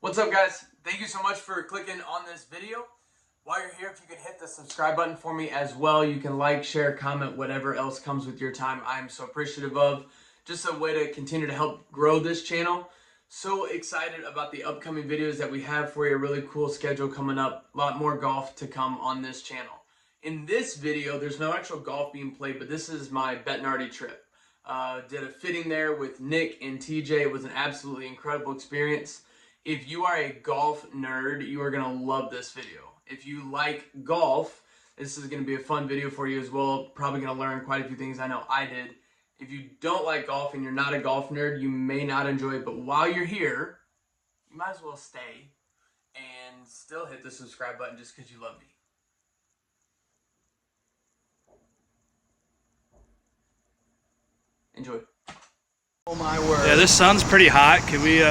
What's up, guys? Thank you so much for clicking on this video. While you're here, if you could hit the subscribe button for me as well, you can like, share, comment, whatever else comes with your time. I'm so appreciative of. Just a way to continue to help grow this channel. So excited about the upcoming videos that we have for you. A really cool schedule coming up. A lot more golf to come on this channel. In this video, there's no actual golf being played, but this is my Bettinardi trip. Did a fitting there with Nick and TJ. It was an absolutely incredible experience. If you are a golf nerd, you are going to love this video. If you like golf, this is going to be a fun video for you as well. Probably going to learn quite a few things I know I did. If you don't like golf and you're not a golf nerd, you may not enjoy it. But while you're here, you might as well stay and still hit the subscribe button just because you love me. Enjoy. Oh my word. Yeah, this sun's pretty hot. Can we,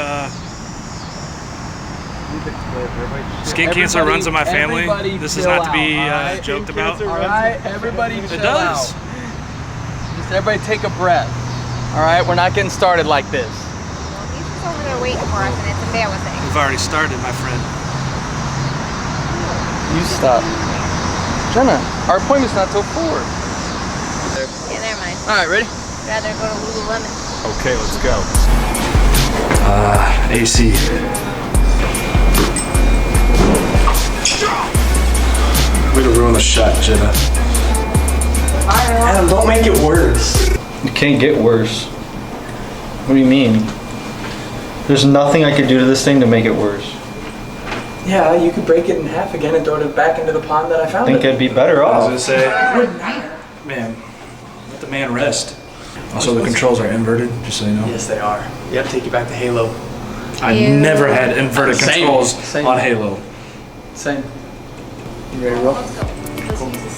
skin cancer runs in my family. This is not to be joked about. Alright, everybody chill It does. out. Just everybody take a breath. Alright, we're not getting started like this. Well, he's just over there waiting for us and it's embarrassing. We've already started, my friend. You stop. Jenna, our appointment's not till 4. Yeah, never mind. Alright, ready? Rather go to Lululemon. Okay, let's go. AC. Way to ruin the shot, Jenna. Adam, don't make it worse. It can't get worse. What do you mean? There's nothing I could do to this thing to make it worse. Yeah, you could break it in half again and throw it back into the pond that I I found think it. I'd be better I off. was gonna say, man, let the man rest. Also, the controls are inverted, just so you know. Yes, they are. Yep, take you back to Halo. I Ew. never had inverted Same. controls Same. on Halo. Same. You ready to roll? Let's go.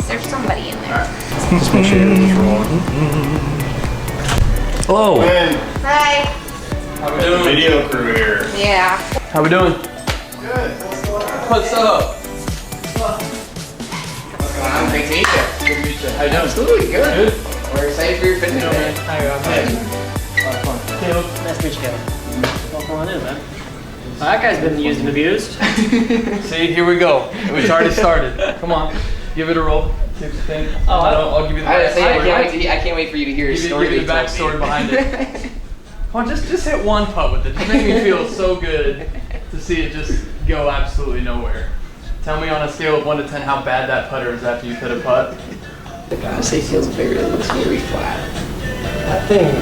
There's somebody in there. Just make sure everything's rolling. Hello. Hi. How we doing? Video crew here. Yeah. How we doing? Good. What's up? Great to meet you. Good to meet you. How you doing? Absolutely good. Good? We're excited for your fitness day. Hi, I'm A lot of fun. Caleb? Nice to meet you, Kevin. Welcome on in, man. That guy's been used and abused. See, here we go. It's already started. Come on. Give it a roll. See what you think. Oh, I'll give you the I can't wait for you to hear your story. Give you the that you told backstory me. behind it. Come on, just hit one putt with it. Just make me feel so good to see it just go absolutely nowhere. Tell me on a scale of 1 to 10 how bad that putter is after you hit a putt. The guy say feels bigger. It looks very flat. That thing.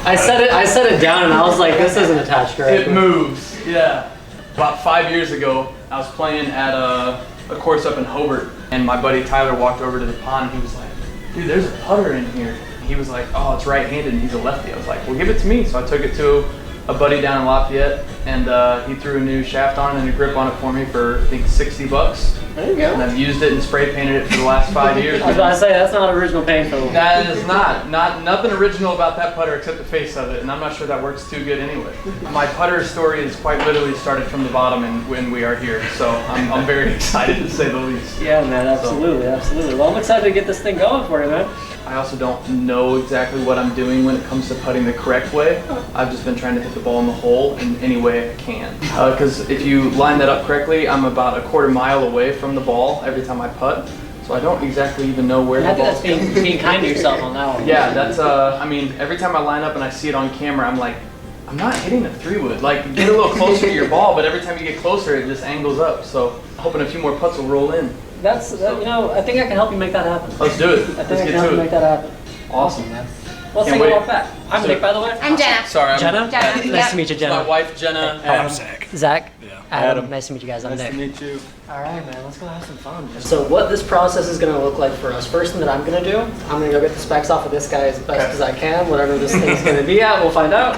I set it down and I was like, this isn't attached right. It moves, yeah. About 5 years ago, I was playing at a course up in Hobart, and my buddy Tyler walked over to the pond and he was like, dude, there's a putter in here. He was like, oh, it's right-handed and he's a lefty. I was like, well, give it to me. So I took it to a buddy down in Lafayette, and he threw a new shaft on it and a grip on it for me for, I think, $60. There you go. And I've used it and spray painted it for the last 5 years. I was about to say, that's not original paint for them. That is nothing original about that putter except the face of it, and I'm not sure that works too good anyway. My putter story is quite literally started from the bottom and when we are here, so I'm very excited to say the least. Yeah, man, absolutely, absolutely. Well, I'm excited to get this thing going for you, man. I also don't know exactly what I'm doing when it comes to putting the correct way. I've just been trying to hit the ball in the hole in any way I can. Because if you line that up correctly, I'm about a quarter mile away from the ball every time I putt. So I don't exactly even know where I the think ball's that's being kind to yourself on that one. Yeah, that's, I mean, every time I line up and I see it on camera, I'm like, I'm not hitting a 3-wood. Like, get a little closer to your ball, but every time you get closer, it just angles up. So hoping a few more putts will roll in. That's, you know, I think I can help you make that happen. Let's do it. I think Let's I get can help to you make it. that happen. Awesome. Man. Well, let's Can't take a wait. walk back. I'm Nick, by the way. I'm Jenna. Sorry, I'm Jenna? Jenna. Nice Yep. to meet you, my Jenna. wife, Jenna. I'm Zach. Zach. Yeah. Adam. Nice to meet you guys. I'm Nice Nick. to meet you. All right, man, let's go have some fun. So what this process is going to look like for us, first thing that I'm going to do, I'm going to go get the specs off of this guy as best as I can. Whatever this thing's going to be at, we'll find out.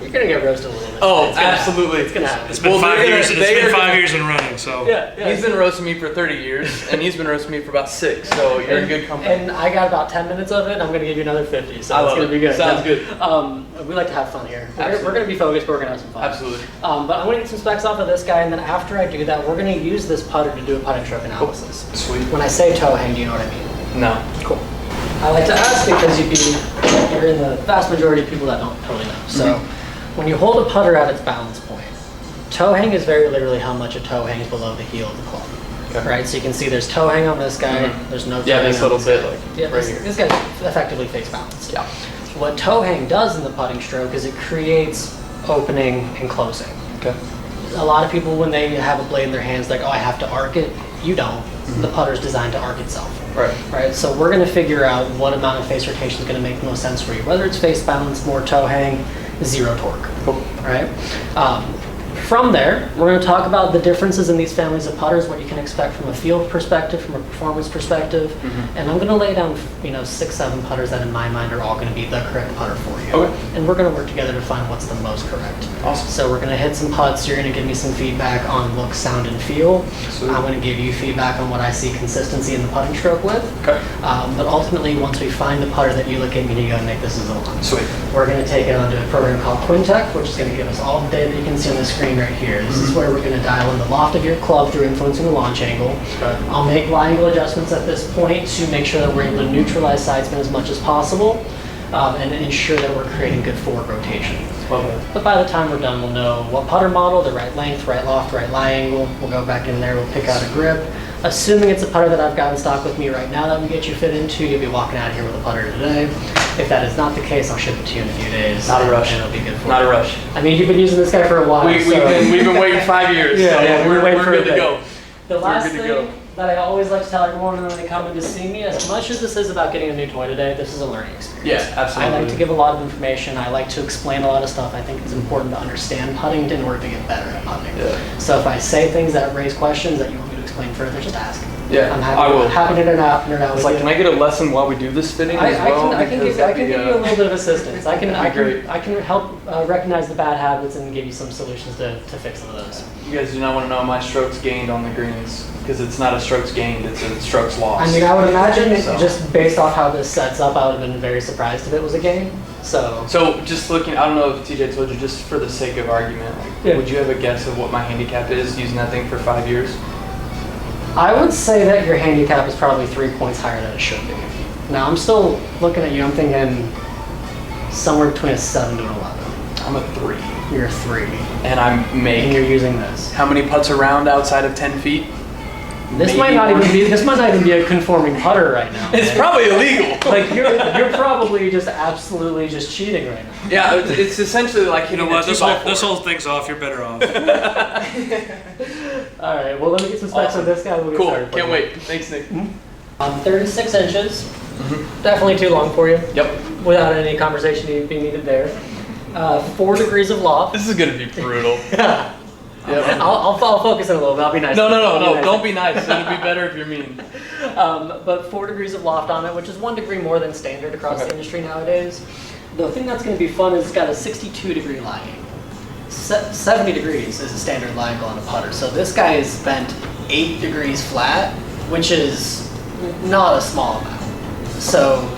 You're going to get roasted a little bit. Oh, It's gonna absolutely. happen. It's going to happen. It's been Well, 5 they're years. gonna- It's they been are 5 gonna- years in running, so. Yeah. He's been roasting me for 30 years, and he's been roasting me for about 6, so you're in good company. And I got about 10 minutes of it, and I'm going to give you another 50, so I it's love going to it. be good. Sounds good. We like to have fun here. Absolutely. We're going to be focused, but we're going to have some fun. Absolutely. But I'm going to get some specs off of this guy, and then after I do that, we're going to use this putter to do a putting stroke analysis. Sweet. When I say toe hang, do you know what I mean? No. Cool. I like to ask because you'd be you're in the vast majority of people that don't totally know. So when you hold a putter at its balance point, toe hang is very literally how much a toe hangs below the heel of the club. Okay. Right, so you can see there's toe hang on this guy, there's no toe hang this on little this bit, guy. like, Yeah, right this, here. this guy's effectively face balanced. Yeah. What toe hang does in the putting stroke is it creates opening and closing. Okay. A lot of people, when they have a blade in their hands, like, oh, I have to arc it. You don't. The putter's designed to arc itself. Right. Right, so we're going to figure out what amount of face rotation is going to make the most sense for you. Whether it's face balance, more toe hang, zero torque. Cool. Right? From there, we're going to talk about the differences in these families of putters, what you can expect from a field perspective, from a performance perspective, and I'm going to lay down, 6, 7 putters that in my mind are all going to be the correct putter for you. Okay. And we're going to work together to find what's the most correct. Awesome. So we're going to hit some putts. You're going to give me some feedback on look, sound, and feel. Sweet. I'm going to give you feedback on what I see consistency in the putting stroke with. Okay. But ultimately, once we find the putter that you look at, you go, Nick, this is the one. Sweet. We're going to take it onto a program called Quintech, which is going to give us all the data that you can see on the screen right here. This is where we're going to dial in the loft of your club through influencing the launch angle. Okay. I'll make lie angle adjustments at this point to make sure that we're able to neutralize side spin as much as possible and ensure that we're creating good forward rotation. Love it. But by the time we're done, we'll know what putter model, the right length, right loft, right lie angle. We'll go back in there, we'll pick out a grip. Assuming it's a putter that I've got in stock with me right now that we get you fit into, you'll be walking out of here with a putter today. If that is not the case, I'll ship it to you in a few days. Not a rush. And it'll be good for Not you. a rush. I mean, you've been using this guy for a while. We've been waiting 5 years. Yeah, so yeah, we're waiting for good a to bit. go. The last good to go. thing that I always like to tell everyone when they come in to see me, as much as this is about getting a new toy today, this is a learning experience. Yeah, absolutely. I like to give a lot of information. I like to explain a lot of stuff. I think it's important to understand putting in order to get better at putting. Yeah. So if I say things that raise questions that you want me to explain further, just ask. Yeah, I'm happy, I will. happy to nerd out It's with like, you. can I get a lesson while we do this fitting as well? I can give you a little bit of assistance. I can great. help recognize the bad habits and give you some solutions to fix some of those. You guys do not want to know my strokes gained on the greens because it's not a strokes gained, it's a strokes lost. I mean, I would imagine So. just based off how this sets up, I would have been very surprised if it was a game. So just looking, I don't know if TJ told you, just for the sake of argument, like, Yeah. would you have a guess of what my handicap is using that thing for 5 years? I would say that your handicap is probably 3 points higher than it should be. Now I'm still looking at you. I'm thinking somewhere between a 7 to an 11. I'm a 3. You're a 3, And I and you're make using this. how many putts around outside of 10 feet? This Maybe might not one. even be. This might not even be a conforming putter right now. It's man. probably illegal. Like you're probably just absolutely just cheating right now. Yeah, it's essentially like hitting a 2x4. This whole thing's off. You're better off. All right. Well, let me get some specs on this guy. We'll get Cool, started for can't you. wait. Thanks, Nick. 36 inches. Definitely too long for you. Yep. Without any conversation being needed there. 4 degrees of loft. This is gonna be brutal. I'll focus in a little bit. I'll be nice. No, I'll nice. don't be nice. It'll be better if you're mean. But 4 degrees of loft on it, which is 1 degree more than standard across the industry nowadays. The thing that's going to be fun is it's got a 62 degree lie angle. 70 degrees is a standard lie angle on a putter. So this guy is bent 8 degrees flat, which is not a small amount. So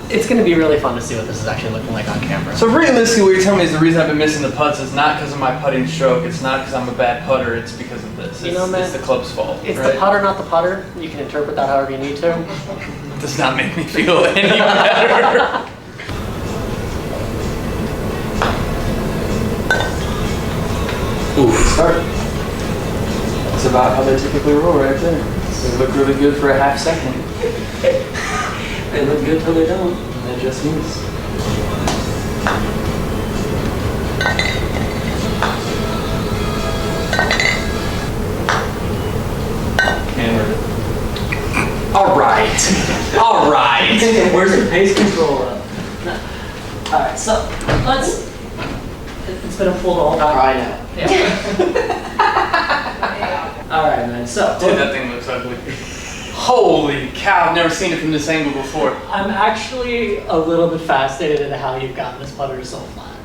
it's going to be really fun to see what this is actually looking like on camera. So realistically, what you're telling me is the reason I've been missing the putts is not because of my putting stroke. It's not because I'm a bad putter. It's because of this. You know, man, it's the club's fault. It's right? the putter, not the putter. You can interpret that however you need to. It does not make me feel any better. Oof. Start. That's about how they typically roll right there. They look really good for a half second. They look good till they don't. And they just miss. All right. Where's your pace control at? All right, so let's. It's been a pull the whole time. I know. Yeah. All right, man. So Dude, that thing looks ugly. Holy cow, I've never seen it from this angle before. I'm actually a little bit fascinated at how you've gotten this putter so flat.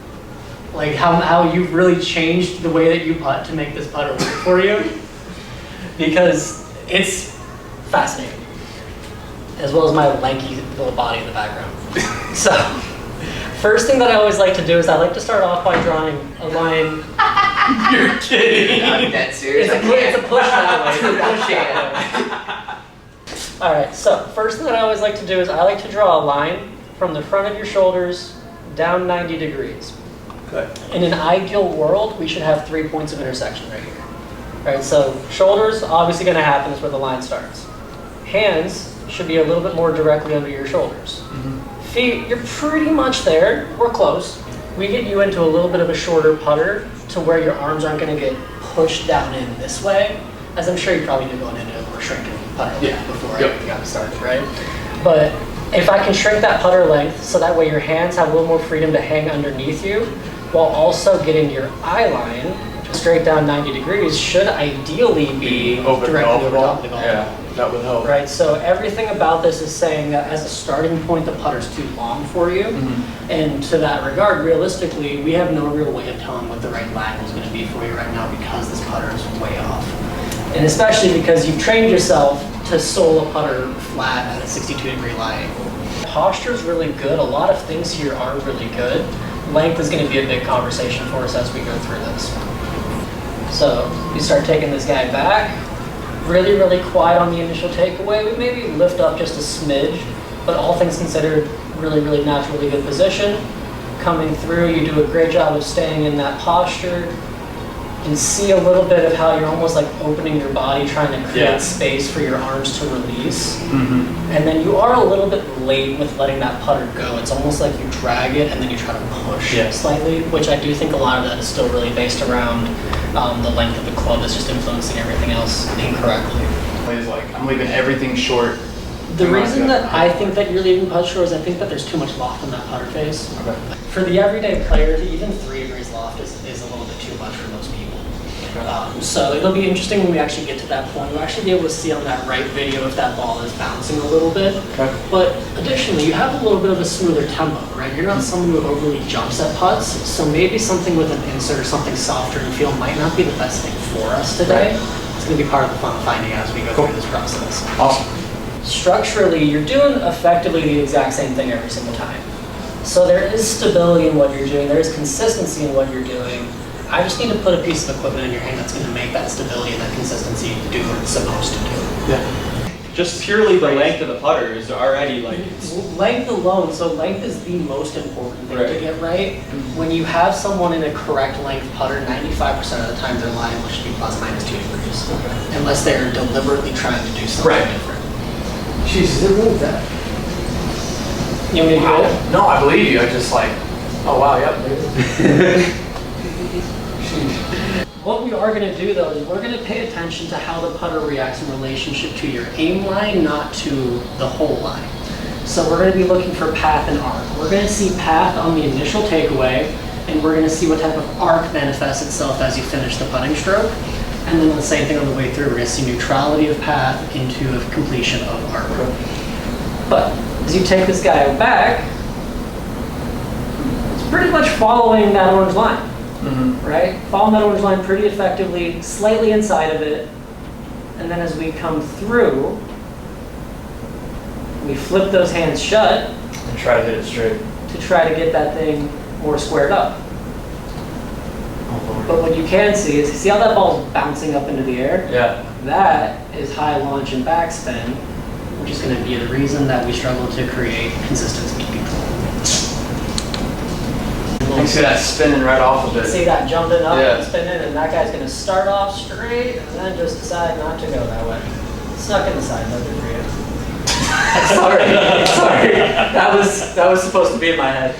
Like how you've really changed the way that you putt to make this putter work for you. Because it's fascinating. As well as my lanky little body in the background. So, first thing that I always like to do is I like to start off by drawing a line. You're kidding. I'm dead serious. It's a push that way. It's a push Shit. that way. All right, so first thing that I always like to do is I like to draw a line from the front of your shoulders down 90 degrees. Okay. In an ideal world, we should have 3 points of intersection right here. Right, so shoulders, obviously gonna happen, is where the line starts. Hands should be a little bit more directly under your shoulders. Feet, you're pretty much there, we're close. We get you into a little bit of a shorter putter to where your arms aren't gonna get pushed down in this way, as I'm sure you probably did going into a more shrinking putter length before I got started, right? But if I can shrink that putter length so that way your hands have a little more freedom to hang underneath you, while also getting your eye line straight down 90 degrees should ideally be directly over top of the golf ball. Yeah, that would help. Right, so everything about this is saying that as a starting point, the putter's too long for you. And to that regard, realistically, we have no real way of telling what the right lag is going to be for you right now because this putter is way off. And especially because you've trained yourself to sole a putter flat at a 62-degree lie angle. Posture is really good. A lot of things here are really good. Length is going to be a big conversation for us as we go through this. So you start taking this guy back, really, really quiet on the initial takeaway. We maybe lift up just a smidge, but all things considered, really, really natural, really good position. Coming through, you do a great job of staying in that posture. You can see a little bit of how you're almost like opening your body, trying to create space for your arms to release. And then you are a little bit late with letting that putter go. It's almost like you drag it and then you try to push slightly, which I do think a lot of that is still really based around the length of the club that's just influencing everything else incorrectly. It's like I'm leaving everything short. The reason that I think that you're leaving putt short is I think that there's too much loft in that putter face. For the everyday player, even 3 degrees loft is a little bit too much for most people. So it'll be interesting when we actually get to that point. We'll actually be able to see on that right video if that ball is bouncing a little bit. But additionally, you have a little bit of a smoother tempo, right? You're not someone who overly jumps at putts, so maybe something with an insert or something softer and feel might not be the best thing for us today. It's going to be part of the fun finding out as we go through this process. Awesome. Structurally, you're doing effectively the exact same thing every single time. So there is stability in what you're doing, there is consistency in what you're doing. I just need to put a piece of equipment in your hand that's going to make that stability and that consistency do what it's supposed to do. Just purely the length of the putter is already like... Length alone, so length is the most important thing to get right. When you have someone in a correct length putter, 95% of the time their line should be plus minus 2 degrees. Unless they're deliberately trying to do something different. Jesus, it really that. You want me to do it? No, I believe you. I just like, oh wow, yep. What we are going to do though is we're going to pay attention to how the putter reacts in relationship to your aim line, not to the hole line. So we're going to be looking for path and arc. We're going to see path on the initial takeaway, and we're going to see what type of arc manifests itself as you finish the putting stroke. And then the same thing on the way through, we're going to see neutrality of path into a completion of arc. But as you take this guy back, it's pretty much following that orange line. Right? Following that orange line pretty effectively, slightly inside of it, and then as we come through, we flip those hands shut And try to hit it straight. to try to get that thing more squared up. But what you can see is, see how that ball's bouncing up into the air? Yeah. That is high launch and backspin, which is going to be the reason that we struggle to create consistent speed control. You see that spinning right off of it. See that jumping up and spinning, and that guy's going to start off straight and then just decide not to go that way. Snuck in the side, no good for you. Sorry. That was supposed to be in my head.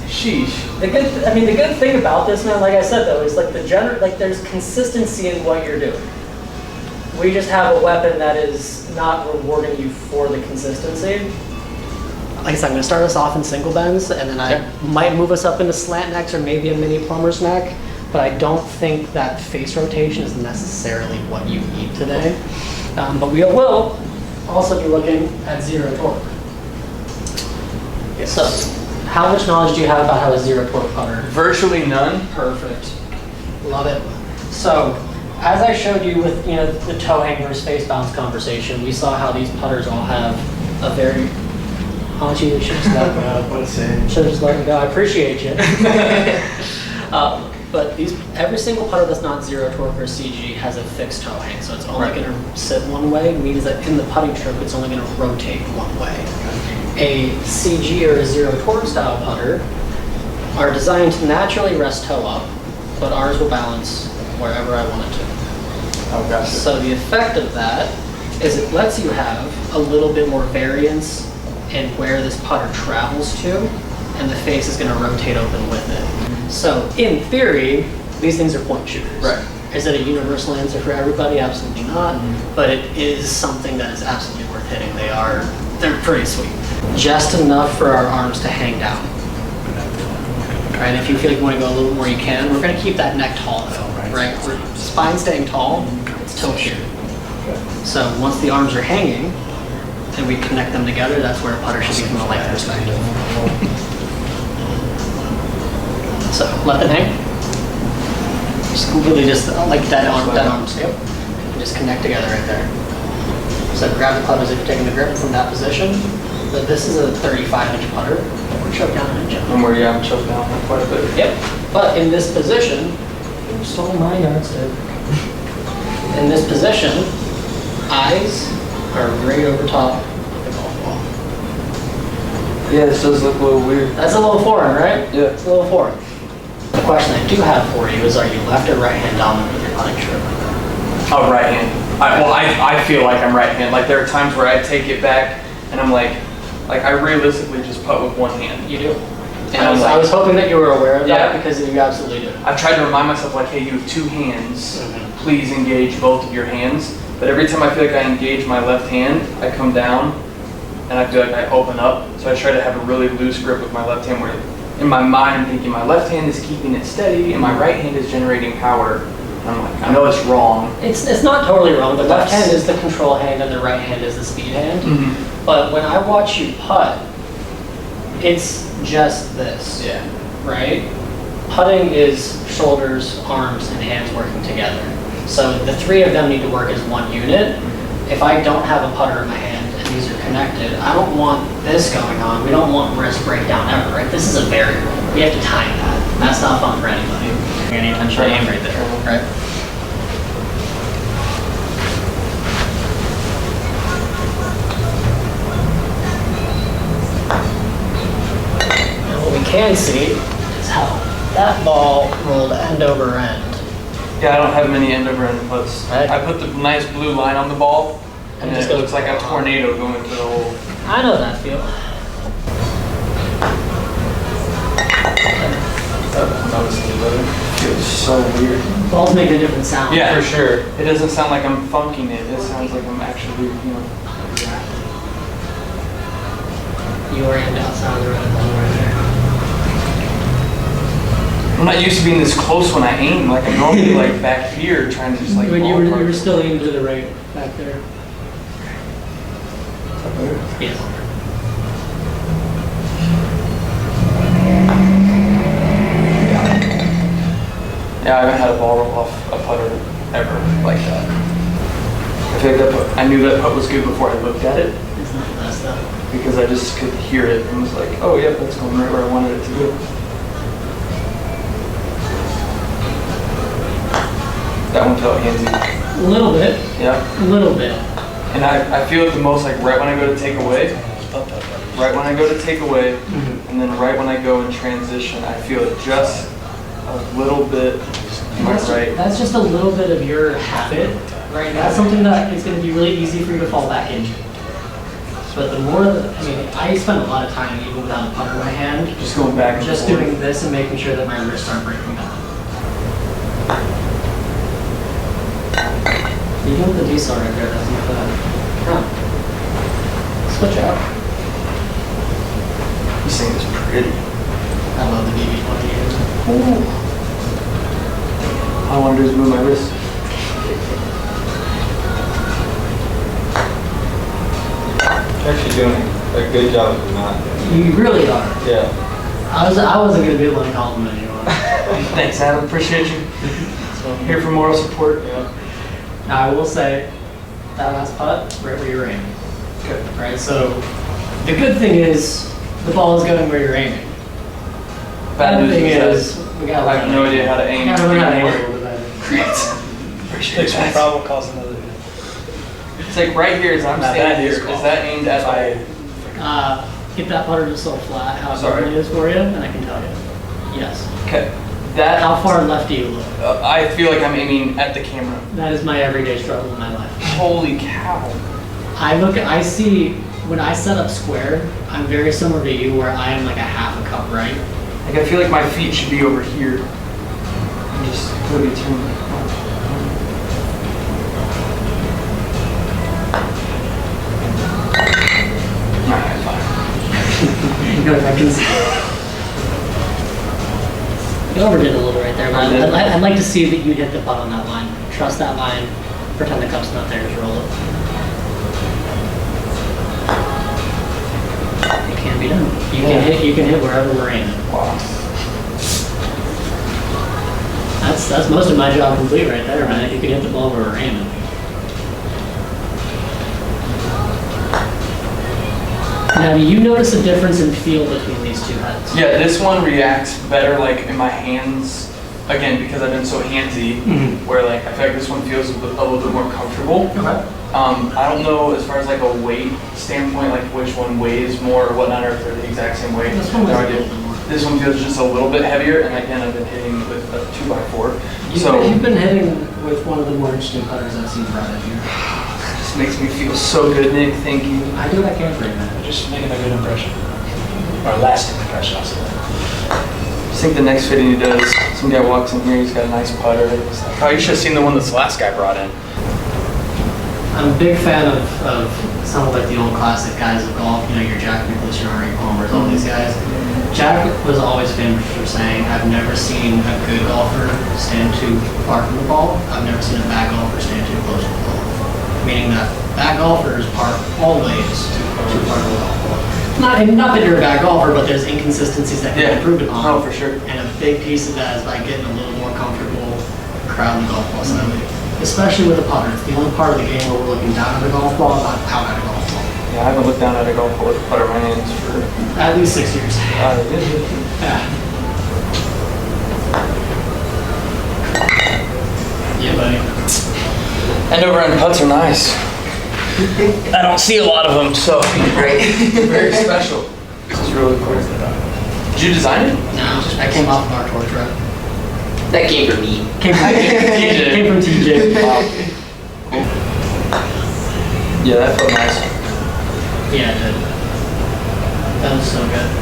Sheesh. The good thing about this, man, like I said though, is like there's consistency in what you're doing. We just have a weapon that is not rewarding you for the consistency. Like I said, I'm going to start us off in single bends, and then I might move us up into slant necks or maybe a mini plumber's neck, but I don't think that face rotation is necessarily what you need today. But we will also be looking at zero torque. Yes. So, how much knowledge do you have about how a zero torque putter? Virtually none. Perfect. Love it. So, as I showed you with the toe hang versus face bounce conversation, we saw how these putters all have a very you should just let go. Should just let me go. I appreciate you. But every single putter that's not zero torque or CG has a fixed toe hang, so it's only going to sit one way. It means that in the putting stroke, it's only going to rotate one way. A CG or a zero torque style putter are designed to naturally rest toe up, but ours will balance wherever I want it to. Oh, gotcha. So the effect of that is it lets you have a little bit more variance in where this putter travels to, and the face is going to rotate open with it. So in theory, these things are point shooters. Right. Is it a universal answer for everybody? Absolutely not. But it is something that is absolutely worth hitting. They're pretty sweet. Just enough for our arms to hang down. Right, if you feel like you want to go a little more, you can. We're going to keep that neck tall though, right? Spine staying tall, it's tilt here. So once the arms are hanging, and we connect them together, that's where a putter should be from a length perspective. So let them hang. Just completely like dead arms. Yep. And just connect together right there. So grab the putter as if you're taking the grip from that position. But this is a 35-inch putter. We're choked down an inch. And where I'm choked down quite a bit. Yep. But in this position, you stole my yardstick. In this position, eyes are right over top of the golf ball. Yeah, this does look a little weird. That's a little foreign, right? Yeah. It's a little foreign. The question I do have for you is, are you left or right hand dominant with your putting stroke? Oh, right hand. I feel like I'm right hand. Like there are times where I take it back and I'm like I realistically just putt with one hand. You do. And I was hoping that you were aware of Yeah. that because you absolutely do. I've tried to remind myself like, hey, you have two hands. Please engage both of your hands. But every time I feel like I engage my left hand, I come down and I feel like I open up. So I try to have a really loose grip with my left hand where in my mind I'm thinking my left hand is keeping it steady and my right hand is generating power. And I'm like, I know it's wrong. It's not totally wrong. The left hand is the control hand and the right hand is the speed hand. But when I watch you putt, it's just this. Yeah. Right? Putting is shoulders, arms, and hands working together. So the three of them need to work as one unit. If I don't have a putter in my hand and these are connected, I don't want this going on. We don't want wrist breakdown ever, right? This is a variable. We have to time that. That's not fun for anybody. Any intentional aim right there, right? And what we can see is how that ball rolled end over end. Yeah, I don't have many end over end putts. Right. I put the nice blue line on the ball and And it just just goes looks like a tornado going through the hole. I know that feel. Feels so weird. Balls make a different sound. Yeah, for sure. It doesn't sound like I'm funking it. It sounds like I'm actually, You orient outside of the red ball right there. I'm not used to being this close when I aim. Like I'm normally like back here trying to just like When you were ballpark. still aiming to the right back there. Yes. Yeah, I haven't had a ball roll off a putter ever like that. I feel like I knew that putt was good before I looked at it It's not the best though. because I just could hear it and was like, oh yeah, that's going right where I wanted it to go. That one felt handsy. A little bit. Yeah. A little bit. And I feel it the most like right when I go to take away. Right when I go to take away, and then right when I go in transition, I feel it just a little bit to my right. That's just a little bit of your habit, right? That's something that is going to be really easy for you to fall back into. But the more, I spend a lot of time even without a putter in my hand, Just going back and just forth. doing this and making sure that my wrists aren't breaking down. You do with the D-star right there, that's not bad. Huh. Switch out. This thing is pretty. I love the BB-20 games. Ooh. All I want to do is move my wrist. You're actually doing a good job of not. You really are. Yeah. I wasn't going to be able to compliment you on it. Thanks, Adam. Appreciate you. Here for moral support. Yeah. Now, I will say, that last putt, right where you're aiming. Okay. Right, so the good thing is the ball is going where you're aiming. Bad news thing is we got. I have no idea how to aim. Gotta learn how to aim a anymore. little bit better. Great. Appreciate Fix one that. problem, cause another. It's like right here as I'm Not standing bad here. news Is call. that aimed at my? get that putter just so flat how it Sorry. normally is for you, and I can tell you. Yes. Okay. That. How far left do you look? I feel like I'm aiming at the camera. That is my everyday struggle in my life. Holy cow. I see, when I set up square, I'm very similar to you where I am like a half a cup right. Like I feel like my feet should be over here. I'm just completely turning. Alright, fine. Good, I can see. You overdid a little right there, but I'd like to see that you hit the putt on that line. Trust that line, pretend the cup's not there, just roll it. It can be done. You can hit wherever we're aiming. Wow. That's most of my job complete right there, man. You can hit the ball where we're aiming. Now, do you notice a difference in feel between these two heads? Yeah, this one reacts better like in my hands, again, because I've been so handsy, where like I feel like this one feels a little bit more comfortable. Okay. I don't know as far as like a weight standpoint, like which one weighs more or whatnot, or if they're the exact same weight. This one weighs No a idea. little bit more. This one feels just a little bit heavier, and again, I've been hitting with a 2x4. You've been hitting with one of the more interesting putters I've seen right here. This makes me feel so good, Nick. Thank you. I do what I can for you, man. Just making a good impression. Or a lasting impression, I'll say that. I think the next fitting he does, some guy walks in here, he's got a nice putter. Oh, you should have seen the one this last guy brought in. I'm a big fan of some of like the old classic guys of golf, you know, your Jack Nicklaus, your Arnie Palmers, all these guys. Jack was always famous for saying, I've never seen a good golfer stand too far from the ball. I've never seen a bad golfer stand too close to the ball. Meaning that bad golfers park always too far from the golf ball. Not that you're a bad golfer, but there's inconsistencies that can be improved upon. Oh, for sure. And a big piece of that is by getting a little more comfortable crowding the golf ball side. Especially with a putter. It's the only part of the game where we're looking down at a golf ball, not out at a golf ball. Yeah, I haven't looked down at a golf ball with a putter in my hands for At least 6 years. Yeah. Yeah, buddy. End over end putts are nice. I don't see a lot of them, so great. Very special. This is really cool. Did you design it? No, that came off of our tour truck. That came from me. Came from TJ. Came from TJ. Wow. Cool. Yeah, that felt nice. Yeah, it did. That was so good.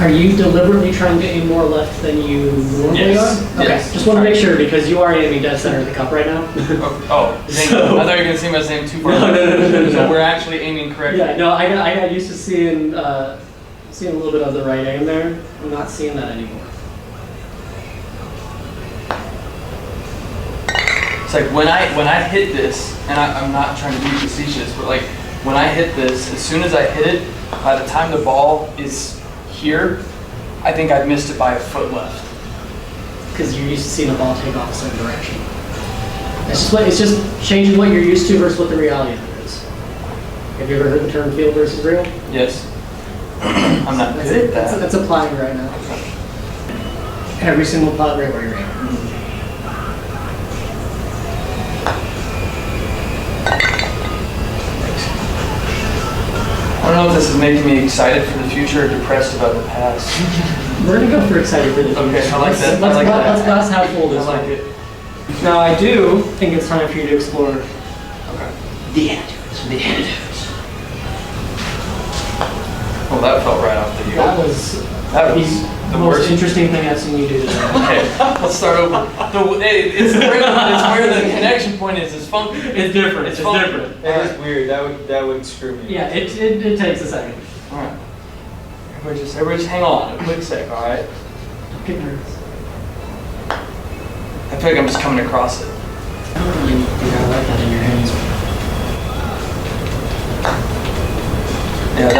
Are you deliberately trying to aim more left than you normally Yes. are? Okay, Yes. just want to make sure because you are aiming dead center of the cup right now. Oh, thank you. I thought you were going to see me as aiming too far. No. So we're actually aiming correctly. Yeah, no, I got used to seeing a little bit of the right aim there. I'm not seeing that anymore. It's like when I hit this, and I'm not trying to be facetious, but like when I hit this, as soon as I hit it, by the time the ball is here, I think I've missed it by a foot left. Because you're used to seeing the ball take off a certain direction. It's just changing what you're used to versus what the reality of it is. Have you ever heard the term feel versus real? Yes. I'm not good at that. That's applying right now. Every single putt right where you're aiming. I don't know if this is making me excited for the future or depressed about the past. We're gonna go for excited for the future. Okay, I like that. Let's I like that. let's glass half full I this like one. it. Now I do think it's time for you to explore Okay. The antidotes. The antidotes. Well, that felt right off the that heel. was That was the the most worst. interesting thing I've seen you do today. Okay, let's start over. It's where the connection point is. It's funky. It's different. It's It's funky. different. That is weird. That would screw me. Yeah, it takes a second. All right. Everybody just hang on a quick sec, all right? Don't get nervous. I feel like I'm just coming across it. I don't really think I like that in your hands. Yeah,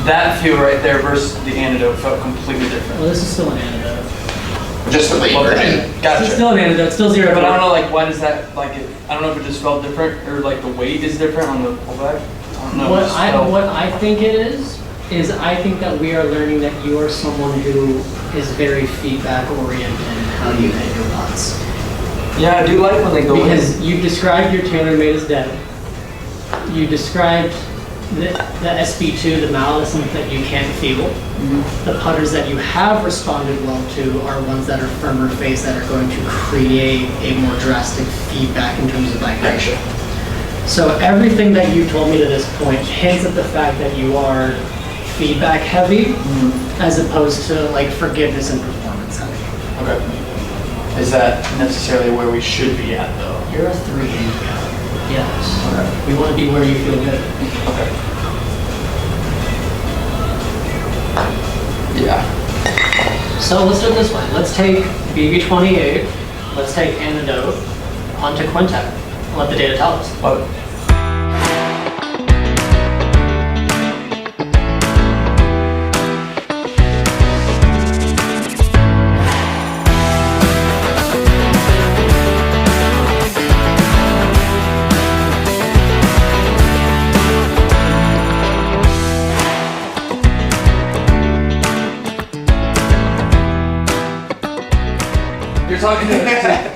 that feel right there versus the antidote felt completely different. Well, this is still an antidote. Just the late version. This Gotcha. is still an antidote. Still zero. But I don't know, like, why does that, like, I don't know if it just felt different or like the weight is different on the pullback. I don't know. What it just felt- I think it is I think that we are learning that you are someone who is very feedback oriented in how you hit your putts. Yeah, I do like when they go Because you described your TaylorMade as dead. You described the SB2, the mallet, something that you can't feel. The putters that you have responded well to are ones that are firmer face that are going to create a more drastic feedback in terms of vibration. So everything that you told me to this point hints at the fact that you are feedback heavy as opposed to like forgiveness and performance heavy. Okay. Is that necessarily where we should be at though? You're a 3 handicap. Yes. Okay. We want to be where you feel good. Okay. Yeah. So let's do it this way. Let's take BB28, let's take Antidote onto Quintet. Let the data tell us. What? You're talking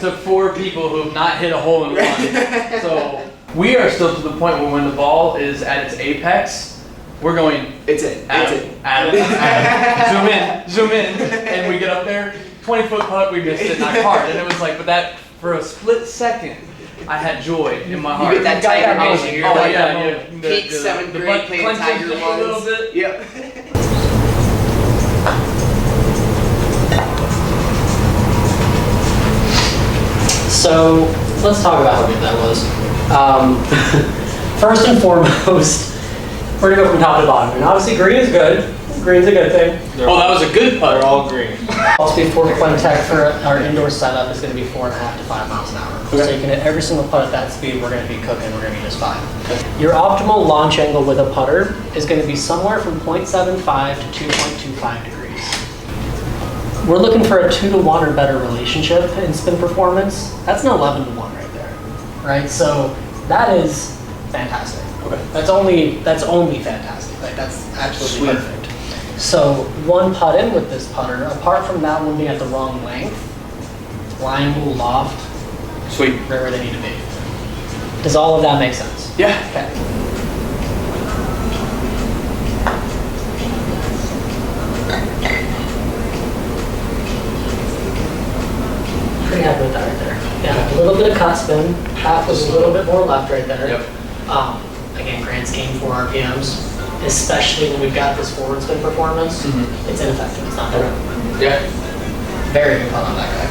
to 4 people who have not hit a hole in one. So we are still to the point where when the ball is at its apex, we're going. It's it. Adam. Zoom in, and we get up there. 20-foot putt, we missed it, not hard. And it was like, but that for a split second, I had joy in my heart. You get that Tiger moment. You're like, yeah. peak 7th grade playing Tiger just a little ones. bit. Yep. So let's talk about how good that was. First and foremost, we're gonna go from top to bottom. And obviously green is good. Green's a good thing. Oh, that was a good putt. They're all green. Also before Quintet for our indoor setup is gonna be 4.5 to 5 miles an hour. So you can hit every single putt at that speed, we're gonna be cooking, we're gonna be just fine. Your optimal launch angle with a putter is gonna be somewhere from 0.75 to 2.25 degrees. We're looking for a 2 to 1 or better relationship in spin performance. That's an 11 to 1 right there, right? So that is fantastic. Okay. That's only fantastic. Like that's absolutely perfect. So one putt in with this putter, apart from that one being at the wrong length, line will loft, Sweet. right where they need to be. Does all of that make sense? Yeah. Okay. Pretty happy with that right there. Yeah, a little bit of cut spin, half was a little bit more left right there. Yep. Again, grand scheme for RPMs, especially when we've got this forward spin performance, it's ineffective, it's not good. Yeah. Very good putt on that guy.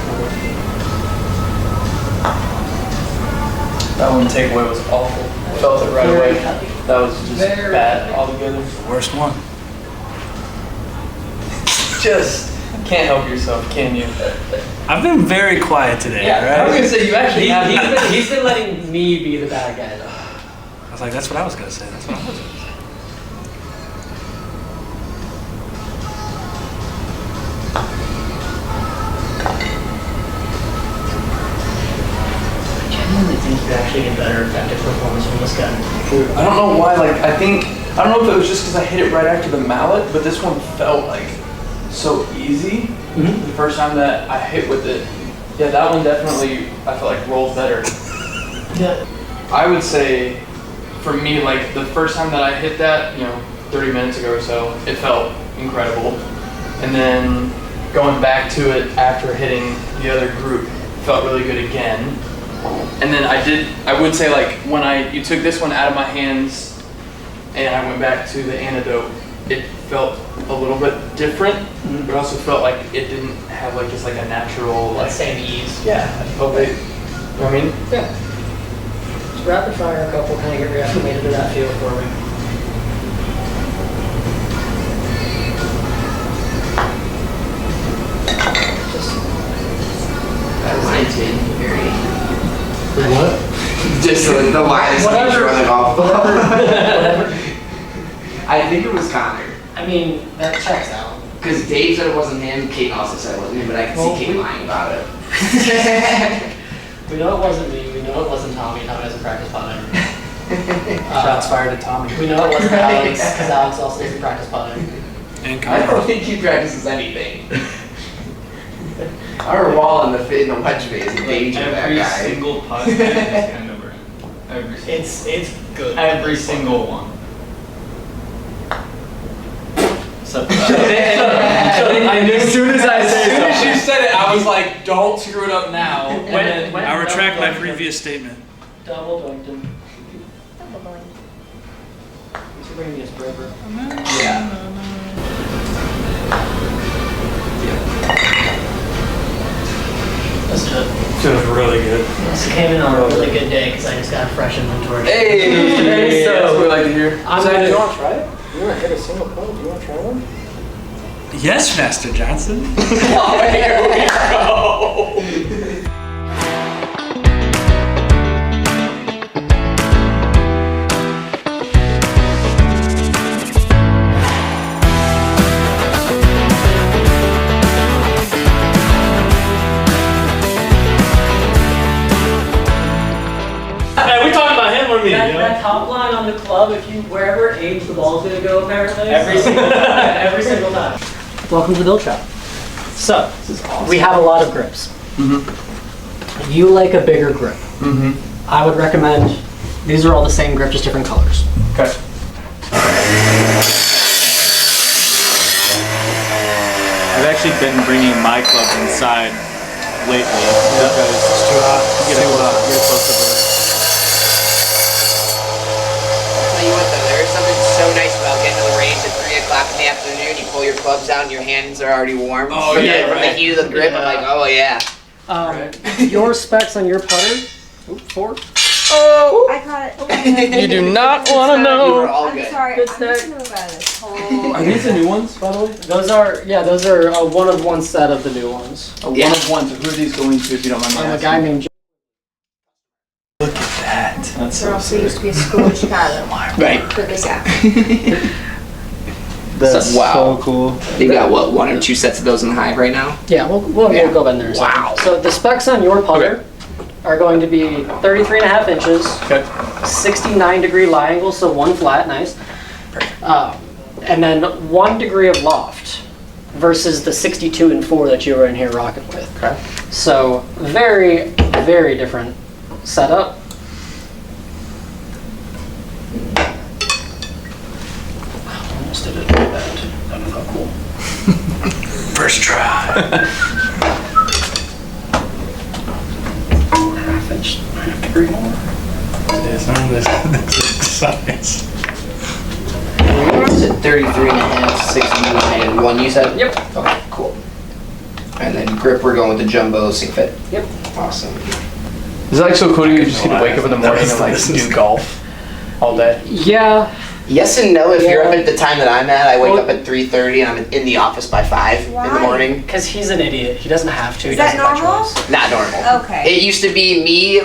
That one takeaway was awful. Felt it right Very away. cutty. That was just Very bad cutty. altogether. Worst one. Just can't help yourself, can you? I've been very quiet today, I was right? gonna say you actually have. He's been letting me be the bad guy though. I was like, that's what I was gonna say. That's what I was gonna say. I genuinely think you actually get better effective performance from this guy. I don't know why. Like I don't know if it was just because I hit it right after the mallet, but this one felt like so easy. The first time that I hit with it, yeah, that one definitely I felt like rolled better. Yeah. I would say, for me, like the first time that I hit that, 30 minutes ago or so, it felt incredible. And then going back to it after hitting the other group, felt really good again. And then I would say like when you took this one out of my hands and I went back to the Antidote, it felt a little bit different, but also felt like it didn't have like just like a natural That like. same ease. Yeah, I felt it. You know what I mean? Yeah. Just rapid fire a couple, kind of get reacclimated to that feel for me. Just Mine's been very. what? Just like the line is Whatever. running off. Whatever. I think it was Connor. I mean, that checks out. Because Dave said it wasn't him, Kate also said it wasn't him, but I can Well, see Kate lying about it. We know it wasn't me. We know it wasn't Tommy. Tommy doesn't practice putting. Shots fired at Tommy. We know it wasn't Alex because Alex also doesn't practice putting. And I don't Kyle. think he practices anything. Our wall in the wedge phase is danger. That guy. single putt is 10 over. Every single. It's good. Every single one. Except As soon as you said it, I was like, don't screw it up now. I retract my previous statement. Double doinked. Double doink. What's your previous river? Yeah. That's good. Feels really good. This came in on a really good day because I just got a fresh inventory. Hey, So- that's what we like to hear. I'm So, gonna- you want to try it? You want to hit a single putt? Do you want to try one? Yes, Master Johnson. Hey, we talking about him or me? That top line on the club, if you wherever age the ball's gonna go, apparently. Every single time. Every single time. Welcome to the build shop. So, we have a lot of grips. You like a bigger grip. I would recommend, these are all the same grip, just different colors. Okay. I've actually been bringing my clubs inside lately because it's too hot. Get close to the I'll tell you what though, there's something so nice about getting to the range at 3 o'clock in the afternoon. You pull your clubs out and your hands are already warm. Oh, from yeah, from the right. heat of the grip. I'm like, oh yeah. Your specs on your putter, four. I caught it. You do not want to You were know. all I'm good. sorry. Good I'm snack. just gonna about this whole. Are these the new ones, by the way? Those are a one of one set of the new ones. A Yeah. one of one. So who are these going to, if you don't mind me I'm a asking? guy named That's There also used to be a school in Chicago. Right. For this guy. That's Wow. so cool. They've got what, 1 or 2 sets of those in the hive right now? Yeah, we'll go in there in a second. Wow. So the specs on your putter are going to be 33.5 inches, Okay. 69-degree lie angle, so one flat, nice. And then 1 degree of loft versus the 62 and 4 that you were in here rocking with. Okay. So very, very different setup. Almost did it really bad. That would have cool. First try. Half degree more. It's not this size. Is it 33 and a half, 69, and 1 you said? Yep. Okay, cool. And then grip, we're going with the jumbo sink fit. Yep. Awesome. Is it like so cool? You just get to wake up in the morning and like do golf all day. Yeah. Yes and no. If you're up Yeah. at the time that I'm at, I wake Well- up at 3:30 and I'm in the office by 5 in the Why? morning. Because he's an idiot. He doesn't have to. He Is that does it by normal? choice. Not normal. Okay. It used to be me.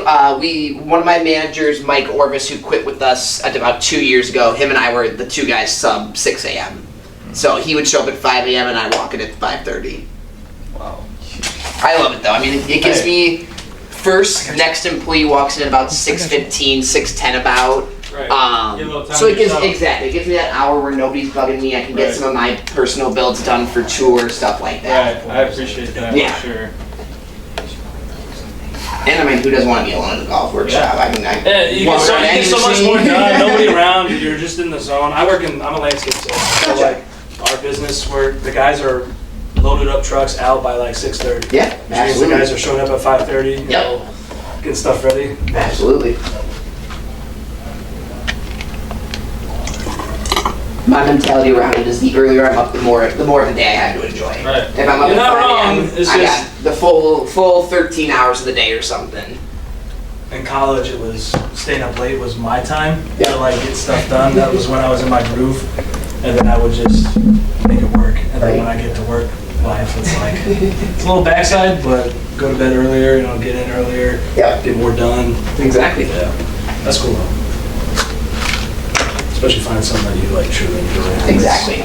One of my managers, Mike Orvis, who quit with us at about 2 years ago. Him and I were the two guys sub 6 a.m. So he would show up at 5 a.m. and I walk in at 5:30. Wow. I love it though. I mean, it gives me next employee walks in at about 6:15, 6:10 about. Right. Get a little time So it to gives yourself. exactly. It gives me that hour where nobody's bugging me. I can get Right. some of my personal builds done for tour stuff like that. Right, I appreciate that Yeah. for sure. And I mean, who doesn't want to be alone at the golf workshop? I mean, Yeah, you walk get so, around you get and so much see- more done. Nobody around. You're just in the zone. I'm a landscape salesman. So like our business, where the guys are loaded up trucks out by like 6:30. Yeah, Which means the absolutely. guys are showing up at 5:30. You know, getting stuff ready. Absolutely. My mentality around it is the earlier I'm up, the more of the day I have to enjoy. Right. If I'm up You're at not 5 wrong. a.m., It's I just- got the full 13 hours of the day or something. In college, it was staying up late was my time Yeah. to like get stuff done. That was when I was in my groove, and then I would just make it work. And then when I get to work life, it's like it's a little backside, but go to bed earlier. Get in earlier. Yeah. Get more done. Exactly. Yeah, that's cool though. Especially finding something that you like truly enjoy. Exactly.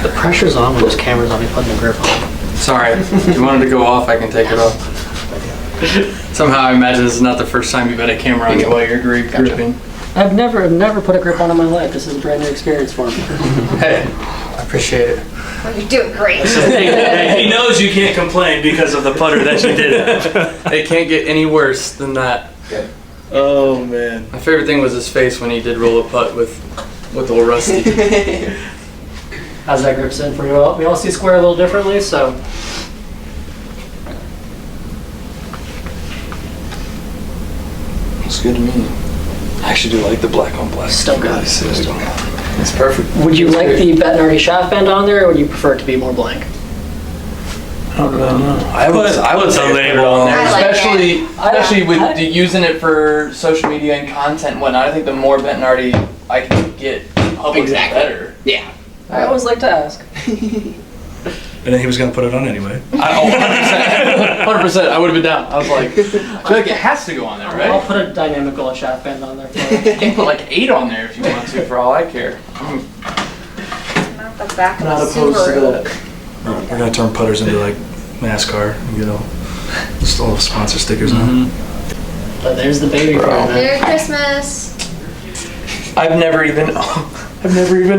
The pressure's on when this camera's on. You're putting the grip on. Sorry, if you wanted to go off, I can take it off. Somehow I imagine this is not the first time you've had a camera on you while you're gripping. I've never put a grip on in my life. This is a brand new experience for me. Hey, I appreciate it. Well, you're doing great. He knows you can't complain because of the putter that you did have. It can't get any worse than that. Oh man. My favorite thing was his face when he did roll a putt with old Rusty. How's that grip sitting for you all? We all see square a little differently, so. It's good to me. I actually do like the black on black. Still good. It's perfect. Would you like the Bettinardi shaft bend on there, or would you prefer it to be more blank? I don't really know. I would say put label it on on there, I like it. especially with using it for social media and content and whatnot. I think the more Bettinardi I can get public, the better. Yeah. I always like to ask. And then he was gonna put it on anyway. 100%. I would have been down. I was like, I feel like it has to go on there, right? I'll put a dynamical shaft bend on there for you. You can put like 8 on there if you want to, for all I care. Not the back of Not the opposed to Subaru. that. We're gonna turn putters into like NASCAR and get all just all the sponsor stickers on. But there's the baby for you, man. Merry Christmas. I've never even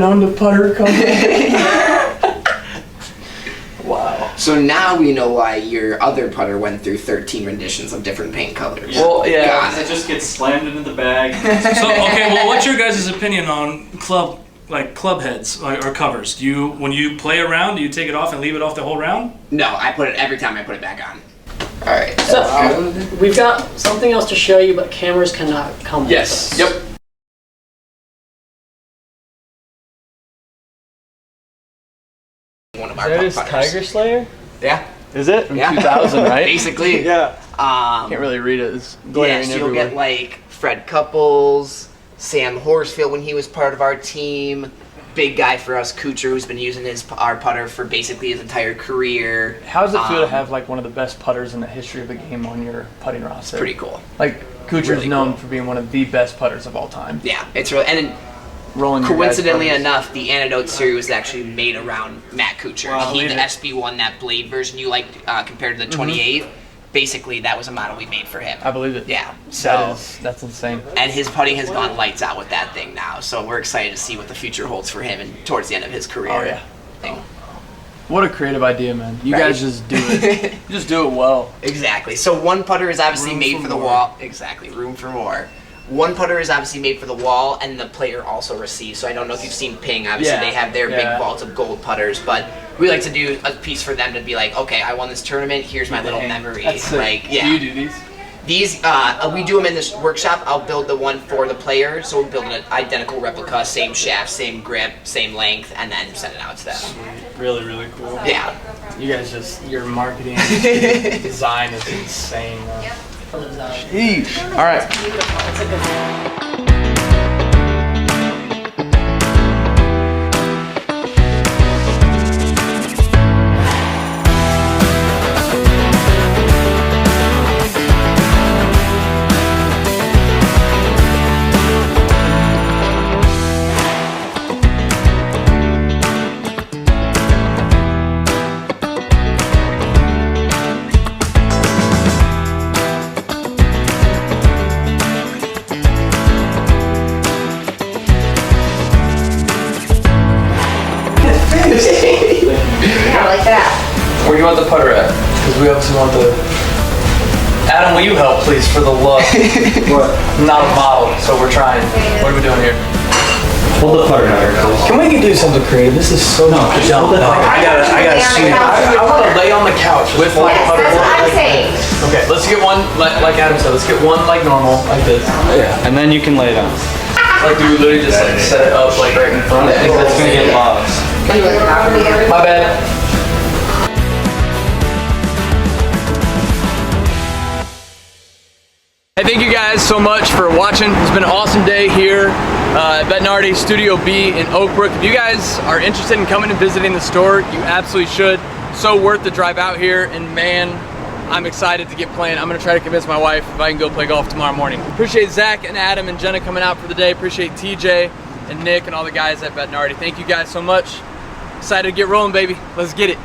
owned a putter company. Wow. So now we know why your other putter went through 13 renditions of different paint colors. Well, yeah. Got It just gets slammed into the bag. So okay, well, what's your guys' opinion on club heads or covers? Do you, when you play a round, do you take it off and leave it off the whole round? No, I put it every time I put it back on. All right. So, we've got something else to show you, but cameras cannot come with Yes. us. Yep. One of our putters. Slayer? Yeah. Is it? From Yeah. 2000, right? Basically. Yeah. Um, Can't really read it. It's yeah, glaring so you'll everywhere. get like Fred Couples, Sam Horsfield when he was part of our team, big guy for us, Kuchar, who's been using our putter for basically his entire career. How does it feel to have like one of the best putters in the history of the game on your putting roster? Pretty cool. Like Kuchar's Really known cool. for being one of the best putters of all time. Yeah, it's really, and Rolling. your guys' coincidentally putters. enough, the Antidote series was actually made around Matt Kuchar. Wow, He, the believe it. SB1, that blade version you like compared to the 28, basically that was a model we made for him. I believe it. Yeah, so. That's insane. And his putting has gone lights out with that thing now, so we're excited to see what the future holds for him and towards the end of his career. Oh, yeah. Thing. What a creative idea, man. You Right? guys just do it. You just do it well. Exactly. So one putter is obviously Room made for for the more. wall. Exactly. Room for more. One putter is obviously made for the wall, and the player also receives. So I don't know if you've seen Ping. Obviously, Yeah, they have their yeah. big vault of gold putters, but we like to do a piece for them to be like, okay, I won this tournament. Here's my little memory. That's sick. Like, yeah. Do you do these? These, we do them in this workshop. I'll build the one for the player, so we'll build an identical replica, same shaft, same grip, same length, and then send it out to them. Really, really cool. Yeah. You guys just, your marketing design is insane. Man. Jeez. All right. It's a good I like that. Where do you want the putter at? Because we obviously want the... Adam, will you help, please, for the look? What? Not a model, so we're trying. What are we doing here? Hold the putter out here, please. Can we do something creative? This is so dumb. I gotta see it. I want to lay on the couch with my Yes, putter. that's what I'm saying. Okay, let's get one, like Adam said, let's get one like normal, like this. Yeah. And then you can lay it on. Like, do we literally just like set it up like right in front? I think That's gonna get lost. My bad. Hey, thank you guys so much for watching. It's been an awesome day here at Bettinardi Studio B in Oak Brook. If you guys are interested in coming and visiting the store, you absolutely should. So worth the drive out here, and man, I'm excited to get playing. I'm gonna try to convince my wife if I can go play golf tomorrow morning. Appreciate Zach and Adam and Jenna coming out for the day. Appreciate TJ and Nick and all the guys at Bettinardi. Thank you guys so much. Excited to get rolling, baby. Let's get it.